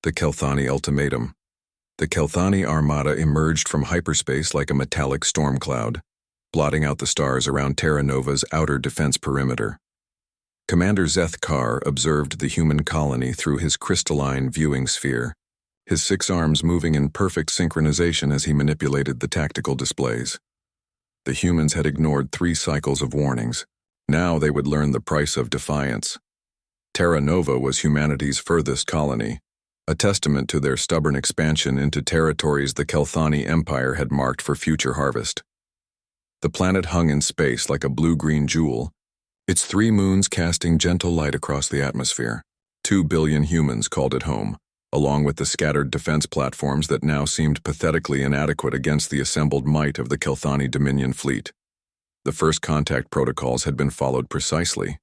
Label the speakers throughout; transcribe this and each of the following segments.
Speaker 1: The Kelthani Ultimatum. The Kelthani Armada emerged from hyperspace like a metallic storm cloud, blotting out the stars around Terra Nova's outer defense perimeter. Commander Zeth Kar observed the human colony through his crystalline viewing sphere, his 6 arms moving in perfect synchronization as he manipulated the tactical displays. The humans had ignored 3 cycles of warnings. Now they would learn the price of defiance. Terra Nova was humanity's furthest colony, a testament to their stubborn expansion into territories the Kelthani Empire had marked for future harvest. The planet hung in space like a blue-green jewel, its 3 moons casting gentle light across the atmosphere. 2 billion humans called it home, along with the scattered defense platforms that now seemed pathetically inadequate against the assembled might of the Kelthani Dominion fleet. The first contact protocols had been followed precisely.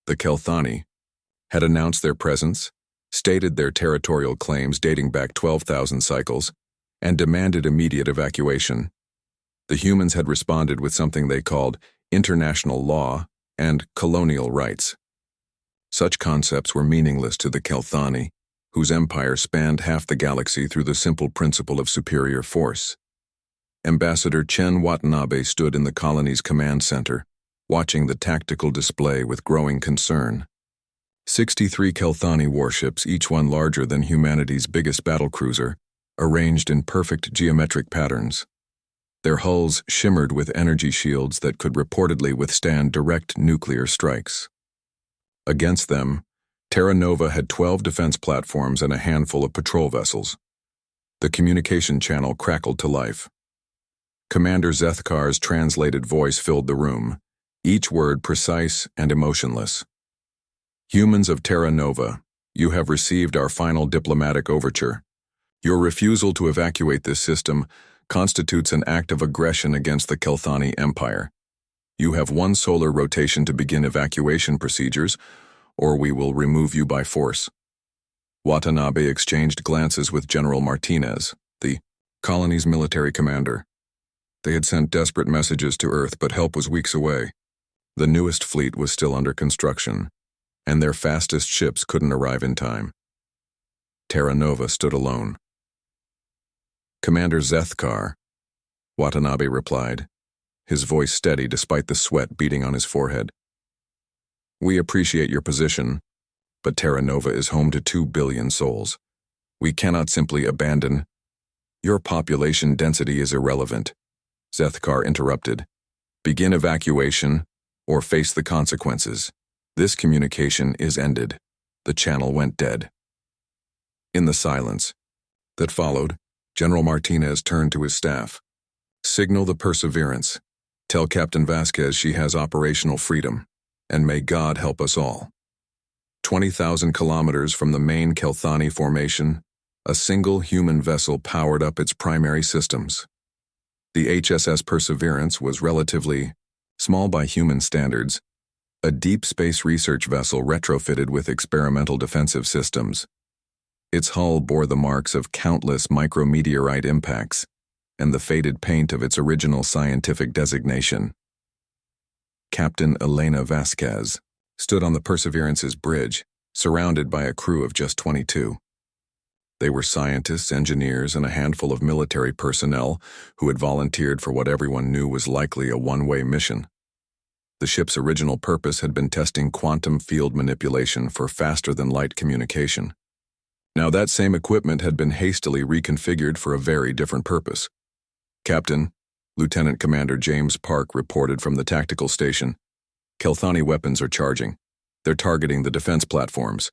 Speaker 1: The Kelthani had announced their presence, stated their territorial claims dating back 12,000 cycles, and demanded immediate evacuation. The humans had responded with something they called international law and colonial rights. Such concepts were meaningless to the Kelthani, whose empire spanned half the galaxy through the simple principle of superior force. Ambassador Chen Watanabe stood in the colony's command center, watching the tactical display with growing concern. 63 Kelthani warships, each one larger than humanity's biggest battlecruiser, arranged in perfect geometric patterns. Their hulls shimmered with energy shields that could reportedly withstand direct nuclear strikes. Against them, Terra Nova had 12 defense platforms and a handful of patrol vessels. The communication channel crackled to life. Commander Zeth Kar's translated voice filled the room, each word precise and emotionless. Humans of Terra Nova, you have received our final diplomatic overture. Your refusal to evacuate this system constitutes an act of aggression against the Kelthani Empire. You have 1 solar rotation to begin evacuation procedures, or we will remove you by force. Watanabe exchanged glances with General Martinez, the colony's military commander. They had sent desperate messages to Earth, but help was weeks away. The newest fleet was still under construction, and their fastest ships couldn't arrive in time. Terra Nova stood alone. Commander Zeth Kar, Watanabe replied, his voice steady despite the sweat beading on his forehead. We appreciate your position, but Terra Nova is home to 2 billion souls. We cannot simply abandon. Your population density is irrelevant. Zeth Kar interrupted. Begin evacuation, or face the consequences. This communication is ended. The channel went dead. In the silence that followed, General Martinez turned to his staff. Signal the Perseverance. Tell Captain Vasquez she has operational freedom, and may God help us all. 20,000 kilometers from the main Kelthani formation, a single human vessel powered up its primary systems. The HSS Perseverance was relatively small by human standards, a deep space research vessel retrofitted with experimental defensive systems. Its hull bore the marks of countless micrometeorite impacts and the faded paint of its original scientific designation. Captain Elena Vasquez stood on the Perseverance's bridge, surrounded by a crew of just 22. They were scientists, engineers, and a handful of military personnel who had volunteered for what everyone knew was likely a one-way mission. The ship's original purpose had been testing quantum field manipulation for faster-than-light communication. Now that same equipment had been hastily reconfigured for a very different purpose. Captain, Lieutenant Commander James Park reported from the tactical station. Kelthani weapons are charging. They're targeting the defense platforms.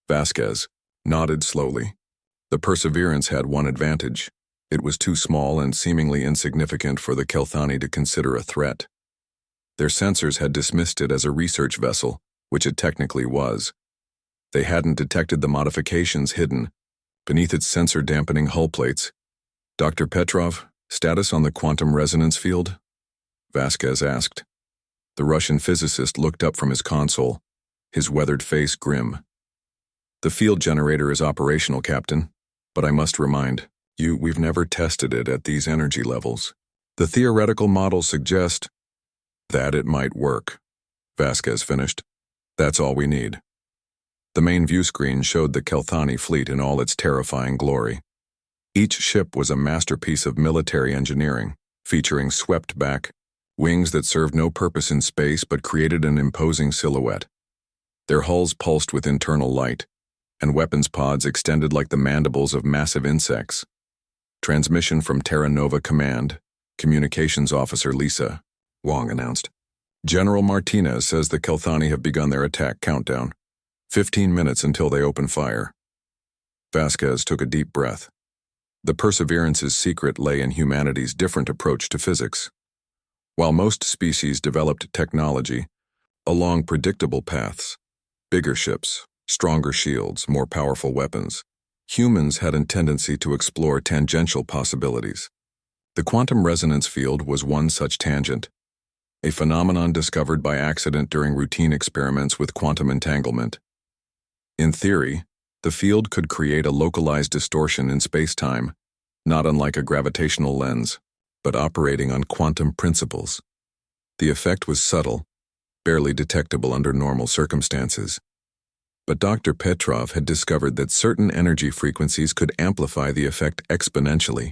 Speaker 1: Vasquez nodded slowly. The Perseverance had one advantage. It was too small and seemingly insignificant for the Kelthani to consider a threat. Their sensors had dismissed it as a research vessel, which it technically was. They hadn't detected the modifications hidden beneath its sensor-dampening hull plates. Dr. Petrov, status on the quantum resonance field? Vasquez asked. The Russian physicist looked up from his console, his weathered face grim. The field generator is operational, Captain, but I must remind you, we've never tested it at these energy levels. The theoretical models suggest that it might work. Vasquez finished. That's all we need. The main view screen showed the Kelthani fleet in all its terrifying glory. Each ship was a masterpiece of military engineering, featuring swept-back wings that served no purpose in space but created an imposing silhouette. Their hulls pulsed with internal light, and weapons pods extended like the mandibles of massive insects. Transmission from Terra Nova Command, Communications Officer Lisa Wong announced. General Martinez says the Kelthani have begun their attack countdown. 15 minutes until they open fire. Vasquez took a deep breath. The Perseverance's secret lay in humanity's different approach to physics. While most species developed technology along predictable paths, bigger ships, stronger shields, more powerful weapons, humans had a tendency to explore tangential possibilities. The quantum resonance field was one such tangent, a phenomenon discovered by accident during routine experiments with quantum entanglement. In theory, the field could create a localized distortion in space-time, not unlike a gravitational lens, but operating on quantum principles. The effect was subtle, barely detectable under normal circumstances. But Dr. Petrov had discovered that certain energy frequencies could amplify the effect exponentially,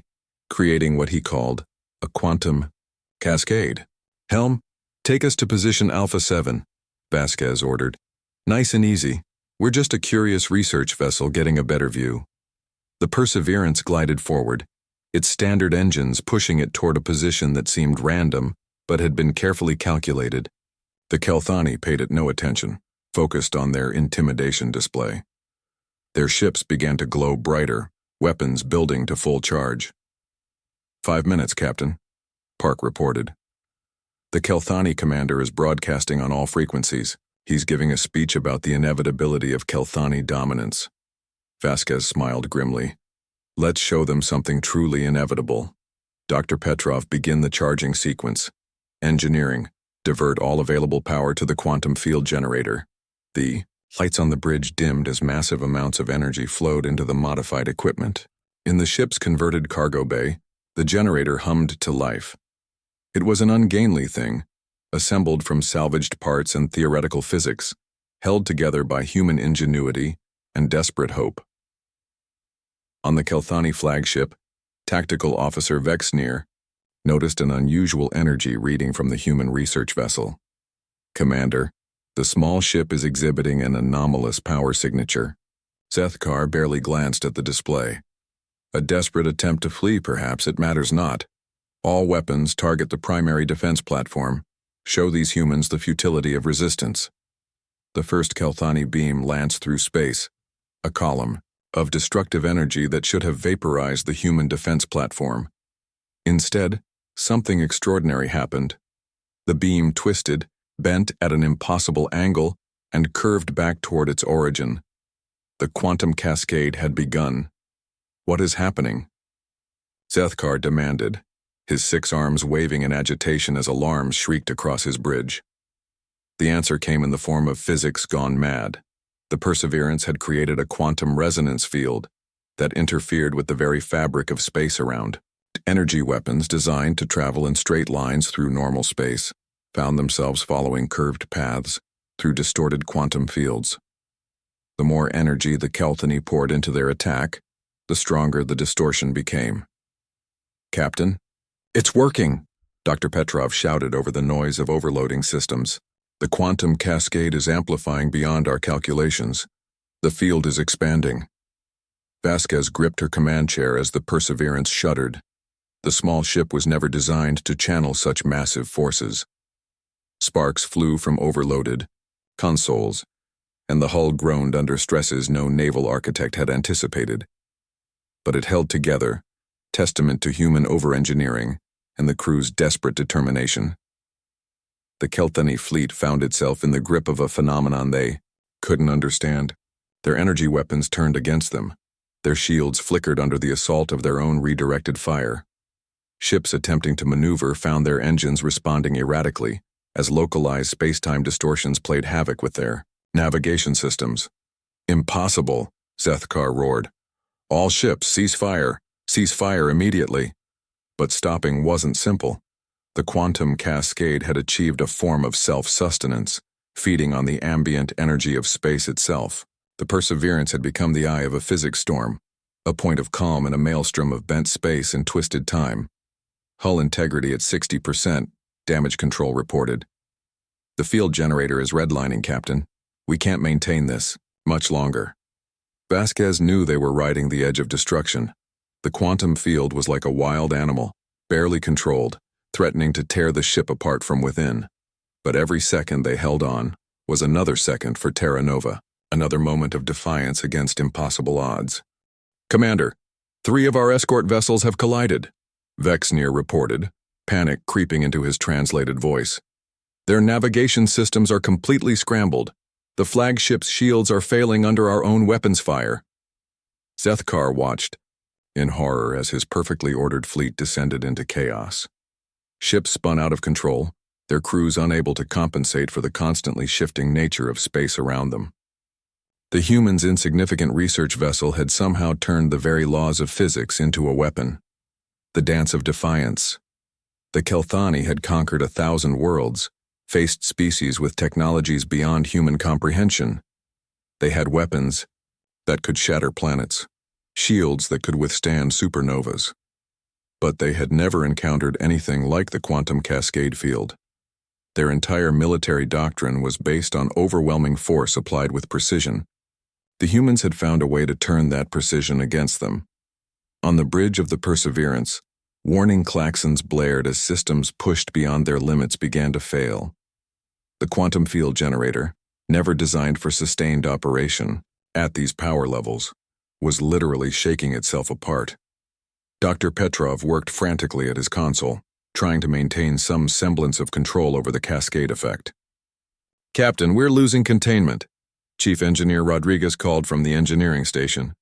Speaker 1: creating what he called a quantum cascade. "Helm, take us to position Alpha 7, Vasquez ordered. "Nice and easy. We're just a curious research vessel getting a better view." The Perseverance glided forward, its standard engines pushing it toward a position that seemed random but had been carefully calculated. The Kelthani paid it no attention, focused on their intimidation display. Their ships began to glow brighter, weapons building to full charge. 5 minutes, Captain, Park reported. The Kelthani commander is broadcasting on all frequencies. He's giving a speech about the inevitability of Kelthani dominance. Vasquez smiled grimly. "Let's show them something truly inevitable." Dr. Petrov, begin the charging sequence. Engineering, divert all available power to the quantum field generator. The lights on the bridge dimmed as massive amounts of energy flowed into the modified equipment. In the ship's converted cargo bay, the generator hummed to life. It was an ungainly thing, assembled from salvaged parts and theoretical physics, held together by human ingenuity and desperate hope. On the Kelthani flagship, Tactical Officer Vexnir noticed an unusual energy reading from the human research vessel. "Commander, the small ship is exhibiting an anomalous power signature." Zethkar barely glanced at the display. "A desperate attempt to flee, perhaps, it matters not. All weapons target the primary defense platform. Show these humans the futility of resistance." The first Kelthani beam lanced through space, a column of destructive energy that should have vaporized the human defense platform. Instead, something extraordinary happened. The beam twisted, bent at an impossible angle, and curved back toward its origin. The quantum cascade had begun. "What is happening?" Zethkar demanded, his 6 arms waving in agitation as alarms shrieked across his bridge. The answer came in the form of physics gone mad. The Perseverance had created a quantum resonance field that interfered with the very fabric of space around. Energy weapons designed to travel in straight lines through normal space found themselves following curved paths through distorted quantum fields. The more energy the Kelthani poured into their attack, the stronger the distortion became. "Captain, it's working!" Dr. Petrov shouted over the noise of overloading systems. "The quantum cascade is amplifying beyond our calculations. The field is expanding." Vasquez gripped her command chair as the Perseverance shuddered. The small ship was never designed to channel such massive forces. Sparks flew from overloaded consoles, and the hull groaned under stresses no naval architect had anticipated. But it held together, testament to human over-engineering and the crew's desperate determination. The Kelthani fleet found itself in the grip of a phenomenon they couldn't understand. Their energy weapons turned against them. Their shields flickered under the assault of their own redirected fire. Ships attempting to maneuver found their engines responding erratically, as localized space-time distortions played havoc with their navigation systems. "Impossible," Zethkar roared. "All ships, cease fire. Cease fire immediately." But stopping wasn't simple. The quantum cascade had achieved a form of self-sustenance, feeding on the ambient energy of space itself. The Perseverance had become the eye of a physics storm, a point of calm in a maelstrom of bent space and twisted time. Hull integrity at 60%, damage control reported. The field generator is redlining, Captain. We can't maintain this much longer. Vasquez knew they were riding the edge of destruction. The quantum field was like a wild animal, barely controlled, threatening to tear the ship apart from within. But every second they held on was another second for Terra Nova, another moment of defiance against impossible odds. Commander, 3 of our escort vessels have collided, Vexnir reported, panic creeping into his translated voice. Their navigation systems are completely scrambled. The flagship's shields are failing under our own weapons fire. Zethkar watched in horror as his perfectly ordered fleet descended into chaos. Ships spun out of control, their crews unable to compensate for the constantly shifting nature of space around them. The humans' insignificant research vessel had somehow turned the very laws of physics into a weapon. The dance of defiance. The Kelthani had conquered 1,000 worlds, faced species with technologies beyond human comprehension. They had weapons that could shatter planets, shields that could withstand supernovas. But they had never encountered anything like the quantum cascade field. Their entire military doctrine was based on overwhelming force applied with precision. The humans had found a way to turn that precision against them. On the bridge of the Perseverance, warning klaxons blared as systems pushed beyond their limits began to fail. The quantum field generator, never designed for sustained operation, at these power levels, was literally shaking itself apart. Dr. Petrov worked frantically at his console, trying to maintain some semblance of control over the cascade effect. Captain, we're losing containment, Chief Engineer Rodriguez called from the engineering station.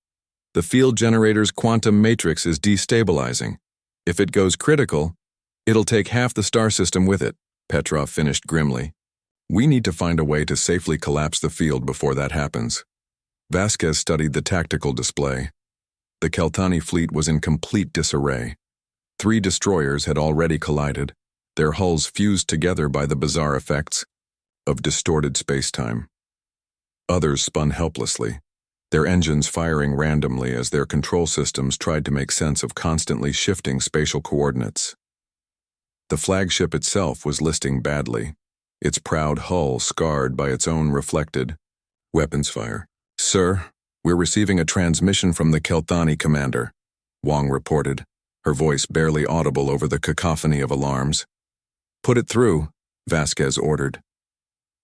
Speaker 1: The field generator's quantum matrix is destabilizing. If it goes critical, it'll take half the star system with it, Petrov finished grimly. We need to find a way to safely collapse the field before that happens. Vasquez studied the tactical display. The Kelthani fleet was in complete disarray. 3 destroyers had already collided, their hulls fused together by the bizarre effects of distorted spacetime. Others spun helplessly, their engines firing randomly as their control systems tried to make sense of constantly shifting spatial coordinates. The flagship itself was listing badly, its proud hull scarred by its own reflected weapons fire. Sir, we're receiving a transmission from the Kelthani commander, Wong reported, her voice barely audible over the cacophony of alarms. Put it through, Vasquez ordered.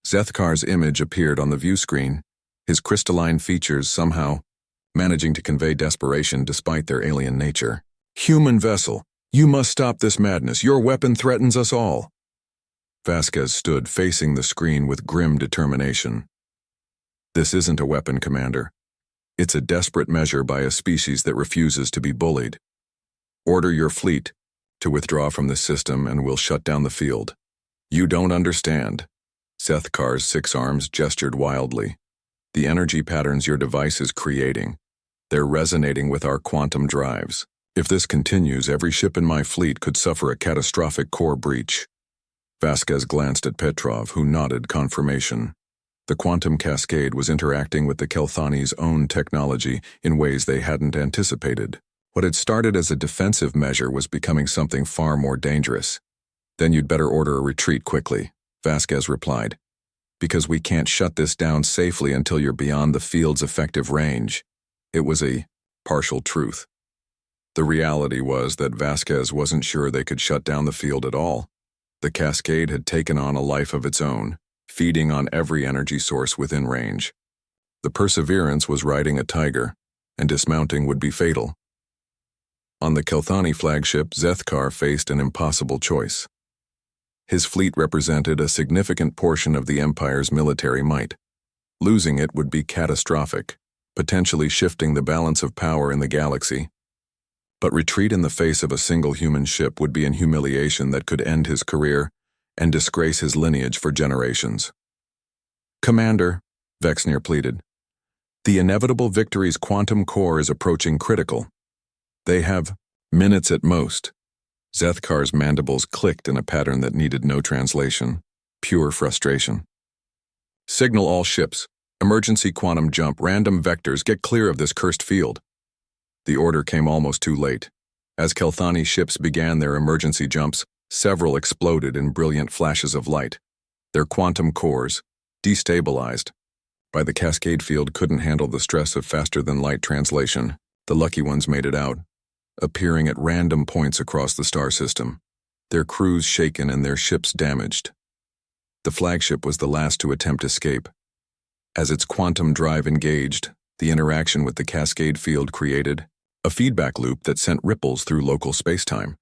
Speaker 1: Zethkar's image appeared on the view screen, his crystalline features somehow managing to convey desperation despite their alien nature. Human vessel, you must stop this madness. Your weapon threatens us all. Vasquez stood facing the screen with grim determination. This isn't a weapon, Commander. It's a desperate measure by a species that refuses to be bullied. Order your fleet to withdraw from this system and we'll shut down the field. You don't understand. Zethkar's 6 arms gestured wildly. The energy patterns your device is creating. They're resonating with our quantum drives. If this continues, every ship in my fleet could suffer a catastrophic core breach. Vasquez glanced at Petrov, who nodded confirmation. The quantum cascade was interacting with the Kelthani's own technology in ways they hadn't anticipated. What had started as a defensive measure was becoming something far more dangerous. Then you'd better order a retreat quickly, Vasquez replied. Because we can't shut this down safely until you're beyond the field's effective range. It was a partial truth. The reality was that Vasquez wasn't sure they could shut down the field at all. The cascade had taken on a life of its own, feeding on every energy source within range. The Perseverance was riding a tiger, and dismounting would be fatal. On the Kelthani flagship, Zethkar faced an impossible choice. His fleet represented a significant portion of the Empire's military might. Losing it would be catastrophic, potentially shifting the balance of power in the galaxy. But retreat in the face of a single human ship would be an humiliation that could end his career and disgrace his lineage for generations. Commander, Vexnir pleaded, the inevitable victory's quantum core is approaching critical. They have minutes at most. Zethkar's mandibles clicked in a pattern that needed no translation, pure frustration. Signal all ships. Emergency quantum jump, random vectors, get clear of this cursed field. The order came almost too late. As Kelthani ships began their emergency jumps, several exploded in brilliant flashes of light. Their quantum cores, destabilized by the cascade field, couldn't handle the stress of faster-than-light translation. The lucky ones made it out, appearing at random points across the star system, their crews shaken and their ships damaged. The flagship was the last to attempt escape. As its quantum drive engaged, the interaction with the cascade field created a feedback loop that sent ripples through local spacetime.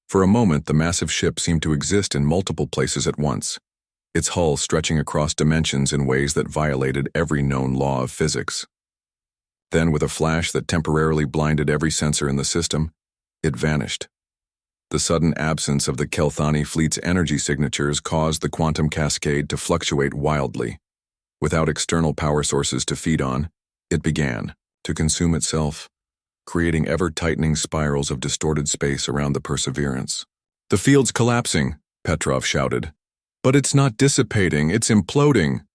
Speaker 1: For a moment, the massive ship seemed to exist in multiple places at once, its hull stretching across dimensions in ways that violated every known law of physics. Then, with a flash that temporarily blinded every sensor in the system, it vanished. The sudden absence of the Kelthani fleet's energy signatures caused the quantum cascade to fluctuate wildly. Without external power sources to feed on, it began to consume itself, creating ever-tightening spirals of distorted space around the Perseverance. "The field's collapsing," Petrov shouted. "But it's not dissipating, it's imploding."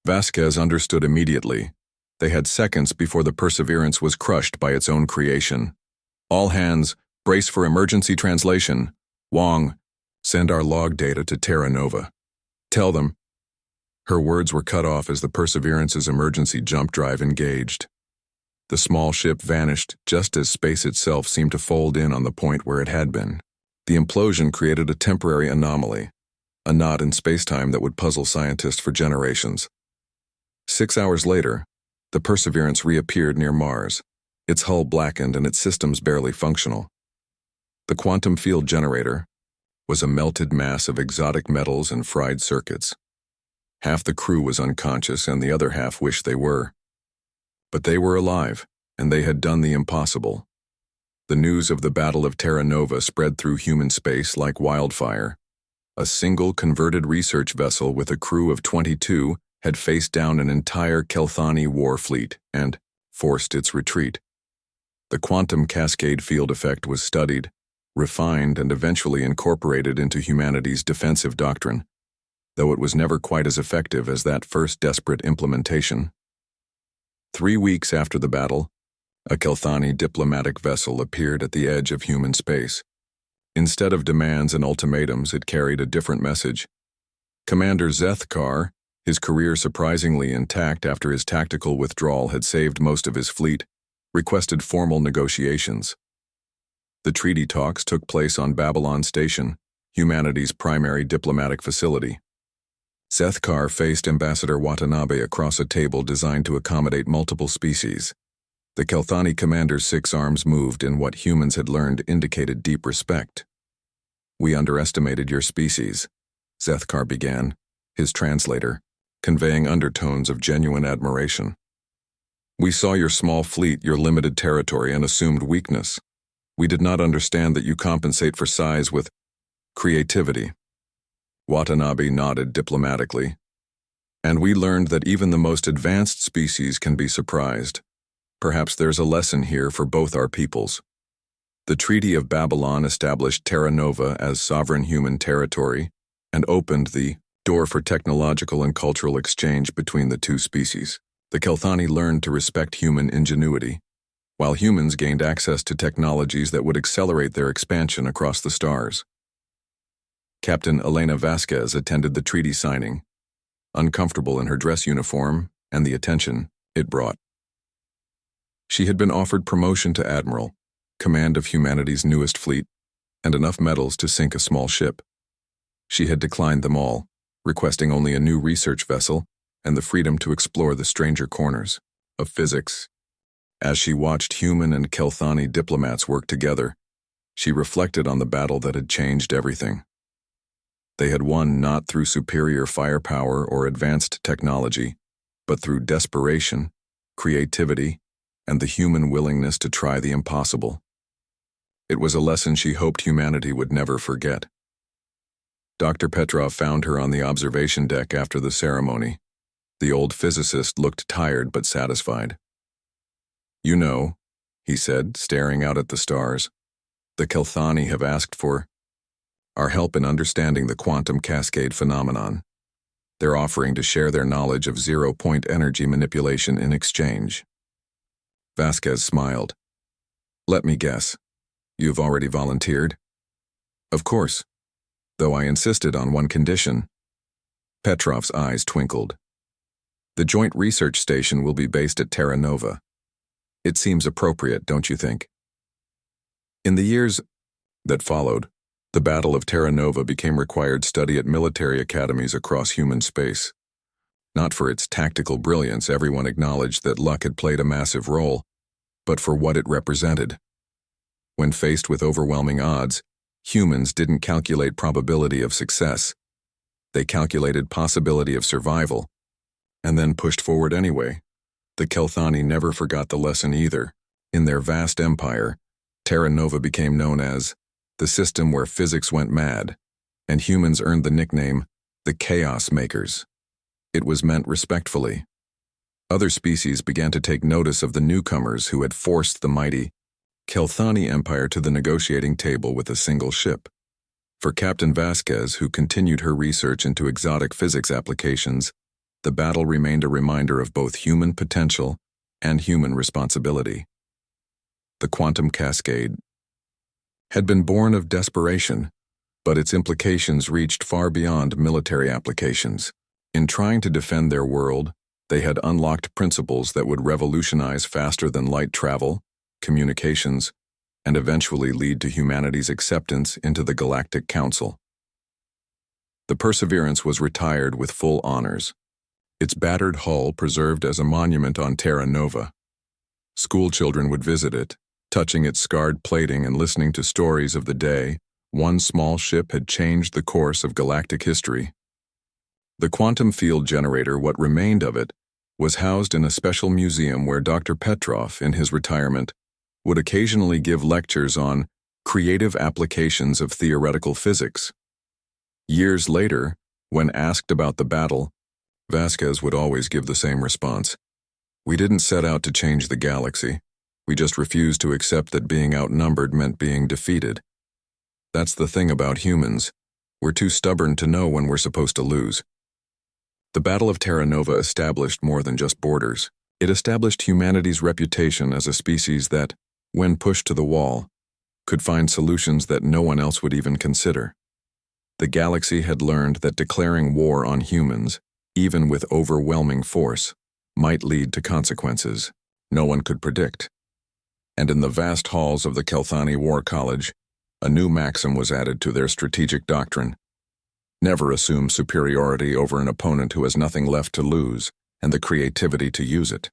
Speaker 1: Vasquez understood immediately. They had seconds before the Perseverance was crushed by its own creation. "All hands, brace for emergency translation. Wong, send our log data to Terra Nova. Tell them." Her words were cut off as the Perseverance's emergency jump drive engaged. The small ship vanished just as space itself seemed to fold in on the point where it had been. The implosion created a temporary anomaly, a knot in spacetime that would puzzle scientists for generations. 6 hours later, the Perseverance reappeared near Mars, its hull blackened and its systems barely functional. The quantum field generator was a melted mass of exotic metals and fried circuits. Half the crew was unconscious and the other half wished they were. But they were alive, and they had done the impossible. The news of the Battle of Terra Nova spread through human space like wildfire. A single converted research vessel with a crew of 22 had faced down an entire Kelthani war fleet and forced its retreat. The quantum cascade field effect was studied, refined, and eventually incorporated into humanity's defensive doctrine, though it was never quite as effective as that first desperate implementation. 3 weeks after the battle, a Kelthani diplomatic vessel appeared at the edge of human space. Instead of demands and ultimatums, it carried a different message. Commander Zethkar, his career surprisingly intact after his tactical withdrawal had saved most of his fleet, requested formal negotiations. The treaty talks took place on Babylon Station, humanity's primary diplomatic facility. Zethkar faced Ambassador Watanabe across a table designed to accommodate multiple species. The Kelthani commander's 6 arms moved in what humans had learned indicated deep respect. "We underestimated your species," Zethkar began, his translator, conveying undertones of genuine admiration. "We saw your small fleet, your limited territory, and assumed weakness. We did not understand that you compensate for size with creativity." Watanabe nodded diplomatically. "And we learned that even the most advanced species can be surprised. Perhaps there's a lesson here for both our peoples." The Treaty of Babylon established Terra Nova as sovereign human territory and opened the door for technological and cultural exchange between the two species. The Kelthani learned to respect human ingenuity, while humans gained access to technologies that would accelerate their expansion across the stars. Captain Elena Vasquez attended the treaty signing, uncomfortable in her dress uniform and the attention it brought. She had been offered promotion to admiral, command of humanity's newest fleet, and enough medals to sink a small ship. She had declined them all, requesting only a new research vessel and the freedom to explore the stranger corners of physics. As she watched human and Kelthani diplomats work together, she reflected on the battle that had changed everything. They had won not through superior firepower or advanced technology, but through desperation, creativity, and the human willingness to try the impossible. It was a lesson she hoped humanity would never forget. Dr. Petrov found her on the observation deck after the ceremony. The old physicist looked tired but satisfied. "You know," he said, staring out at the stars, "the Kelthani have asked for our help in understanding the quantum cascade phenomenon. They're offering to share their knowledge of zero-point energy manipulation in exchange. Vasquez smiled. Let me guess. You've already volunteered? Of course, though I insisted on one condition. Petrov's eyes twinkled. The Joint Research Station will be based at Terra Nova. It seems appropriate, don't you think? In the years that followed, the Battle of Terra Nova became required study at military academies across human space. Not for its tactical brilliance, everyone acknowledged that luck had played a massive role, but for what it represented. When faced with overwhelming odds, humans didn't calculate probability of success. They calculated possibility of survival, and then pushed forward anyway. The Kelthani never forgot the lesson either. In their vast empire, Terra Nova became known as the system where physics went mad, and humans earned the nickname the Chaos Makers. It was meant respectfully. Other species began to take notice of the newcomers who had forced the mighty Kelthani Empire to the negotiating table with a single ship. For Captain Vasquez, who continued her research into exotic physics applications, the battle remained a reminder of both human potential and human responsibility. The quantum cascade had been born of desperation, but its implications reached far beyond military applications. In trying to defend their world, they had unlocked principles that would revolutionize faster-than-light travel, communications, and eventually lead to humanity's acceptance into the Galactic Council. The Perseverance was retired with full honors, its battered hull preserved as a monument on Terra Nova. School children would visit it, touching its scarred plating and listening to stories of the day one small ship had changed the course of galactic history. The quantum field generator, what remained of it, was housed in a special museum where Dr. Petrov, in his retirement, would occasionally give lectures on creative applications of theoretical physics. Years later, when asked about the battle, Vasquez would always give the same response. We didn't set out to change the galaxy. We just refused to accept that being outnumbered meant being defeated. That's the thing about humans. We're too stubborn to know when we're supposed to lose. The Battle of Terra Nova established more than just borders. It established humanity's reputation as a species that, when pushed to the wall, could find solutions that no one else would even consider. The galaxy had learned that declaring war on humans, even with overwhelming force, might lead to consequences no one could predict. And in the vast halls of the Kelthani War College, a new maxim was added to their strategic doctrine. Never assume superiority over an opponent who has nothing left to lose and the creativity to use it.